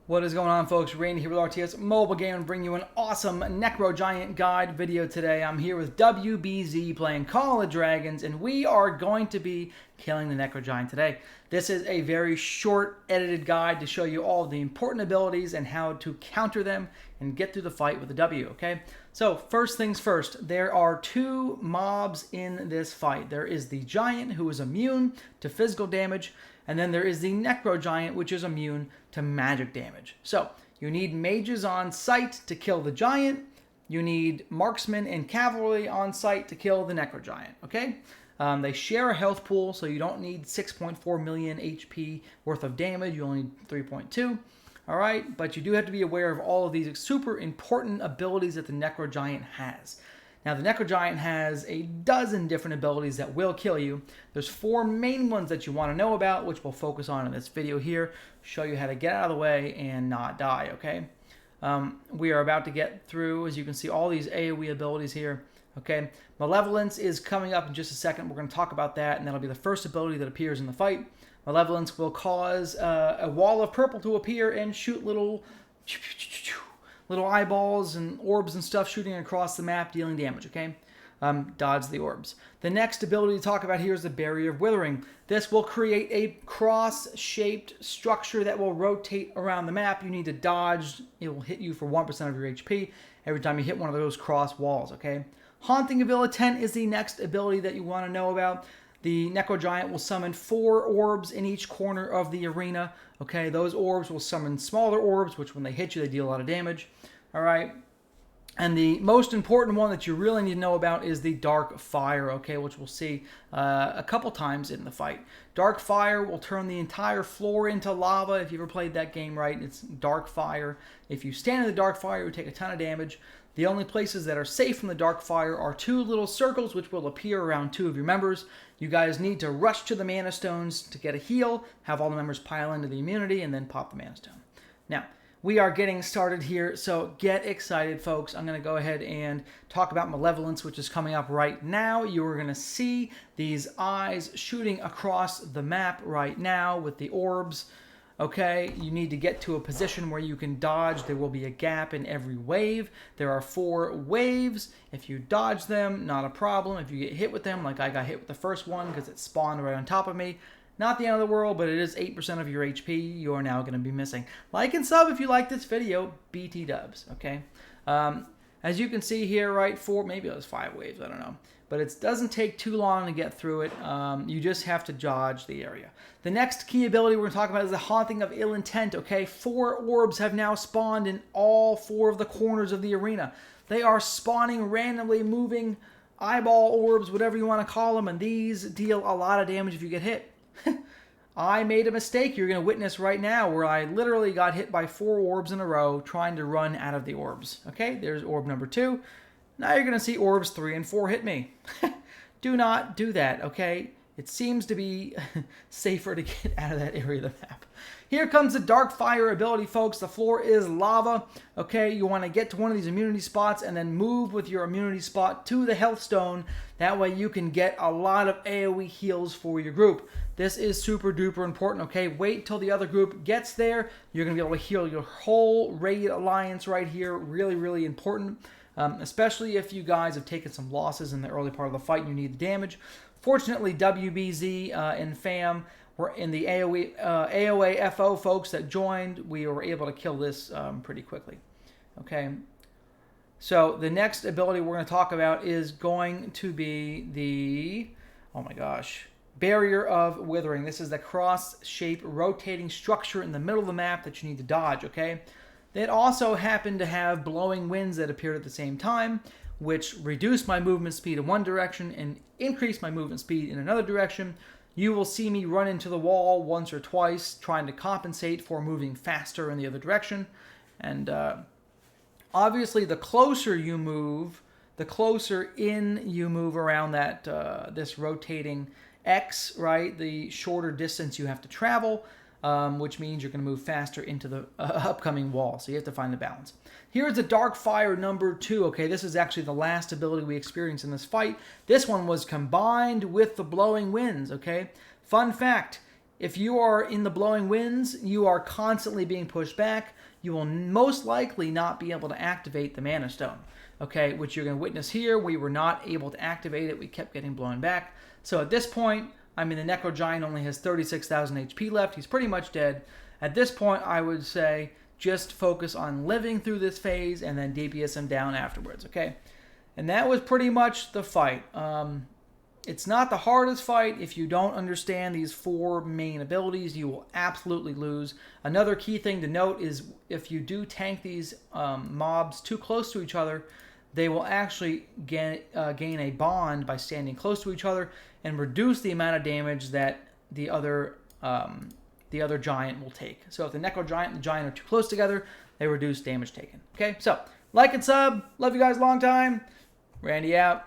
What is going on, folks? Randy here with RTS Mobile Game and bring you an awesome Necro Giant guide video today. I'm here with WBZ playing Call of Dragons, and we are going to be killing the Necro Giant today. This is a very short, edited guide to show you all the important abilities and how to counter them and get through the fight with a W, okay? So, first things first, there are two mobs in this fight. There is the Giant, who is immune to physical damage, and then there is the Necro Giant, which is immune to magic damage. So, you need mages on site to kill the Giant. You need marksmen and cavalry on site to kill the Necro Giant, okay? They share a health pool, so you don't need 6.4 million HP worth of damage. You only need 3.2. All right, but you do have to be aware of all of these super important abilities that the Necro Giant has. Now, the Necro Giant has a dozen different abilities that will kill you. There's four main ones that you want to know about, which we'll focus on in this video here, show you how to get out of the way and not die, okay? We are about to get through, as you can see, all these AoE abilities here, okay? Malevolence is coming up in just a second. We're going to talk about that, and that'll be the first ability that appears in the fight. Malevolence will cause a wall of purple to appear and shoot little eyeballs and orbs and stuff shooting across the map, dealing damage, okay? Dodge the orbs. The next ability to talk about here is the Barrier of Withering. This will create a cross-shaped structure that will rotate around the map. You need to dodge. It will hit you for 1% of your HP every time you hit one of those cross walls, okay? Haunting of Ill Intent is the next ability that you want to know about. The Necro Giant will summon 4 orbs in each corner of the arena. Okay, those orbs will summon smaller orbs, which when they hit you, they deal a lot of damage. All right. And the most important one that you really need to know about is the Dark Fire, okay, which we'll see a couple times in the fight. Dark Fire will turn the entire floor into lava. If you ever played that game right, it's Dark Fire. If you stand in the Dark Fire, you take a ton of damage. The only places that are safe from the Dark Fire are 2 little circles, which will appear around 2 of your members. You guys need to rush to the Mana Stones to get a heal, have all the members pile into the immunity, and then pop the Mana Stone. Now, we are getting started here, so get excited, folks. I'm going to go ahead and talk about Malevolence, which is coming up right now. You're going to see these eyes shooting across the map right now with the orbs. Okay, you need to get to a position where you can dodge. There will be a gap in every wave. There are 4 waves. If you dodge them, not a problem. If you get hit with them, like I got hit with the first one because it spawned right on top of me, not the end of the world, but it is 8% of your HP you are now going to be missing. Like and sub if you like this video. BT dubs, okay? As you can see here, right, maybe it was 5 waves, I don't know. But it doesn't take too long to get through it. You just have to dodge the area. The next key ability we're going to talk about is the Haunting of Ill Intent, okay? 4 orbs have now spawned in all 4 of the corners of the arena. They are spawning randomly moving eyeball orbs, whatever you want to call them, and these deal a lot of damage if you get hit. I made a mistake you're going to witness right now where I literally got hit by 4 orbs in a row trying to run out of the orbs. Okay, there's orb number 2. Now you're going to see orbs 3 and 4 hit me. Do not do that, okay? It seems to be safer to get out of that area of the map. Here comes the Dark Fire ability, folks. The floor is lava. Okay, you want to get to one of these immunity spots and then move with your immunity spot to the health stone. That way you can get a lot of AoE heals for your group. This is super duper important, okay? Wait till the other group gets there. You're going to be able to heal your whole Raid Alliance right here. Really, really important. Especially if you guys have taken some losses in the early part of the fight and you need the damage. Fortunately, WBZ and FAM were in the AOA FO folks that joined. We were able to kill this pretty quickly. Okay. So the next ability we're going to talk about is going to be the, oh my gosh, Barrier of Withering. This is the cross-shaped rotating structure in the middle of the map that you need to dodge, okay? It also happened to have blowing winds that appeared at the same time, which reduced my movement speed in one direction and increased my movement speed in another direction. You will see me run into the wall once or twice trying to compensate for moving faster in the other direction. And obviously, the closer you move, the closer in you move around that this rotating X, right? The shorter distance you have to travel. Which means you're going to move faster into the upcoming wall. So you have to find the balance. Here's the Dark Fire number 2. Okay, this is actually the last ability we experienced in this fight. This one was combined with the Blowing Winds, okay? Fun fact, if you are in the blowing winds, you are constantly being pushed back. You will most likely not be able to activate the Mana Stone, okay, which you're going to witness here. We were not able to activate it. We kept getting blown back. So at this point, I mean, the Necro Giant only has 36,000 HP left. He's pretty much dead. At this point, I would say just focus on living through this phase and then DPS him down afterwards, okay? And that was pretty much the fight. It's not the hardest fight. If you don't understand these 4 main abilities, you will absolutely lose. Another key thing to note is if you do tank these mobs too close to each other, they will actually gain a bond by standing close to each other and reduce the amount of damage that the other giant will take. So if the Necro Giant and the Giant are too close together, they reduce damage taken. Okay, so like and sub. Love you guys a long time. Randy out.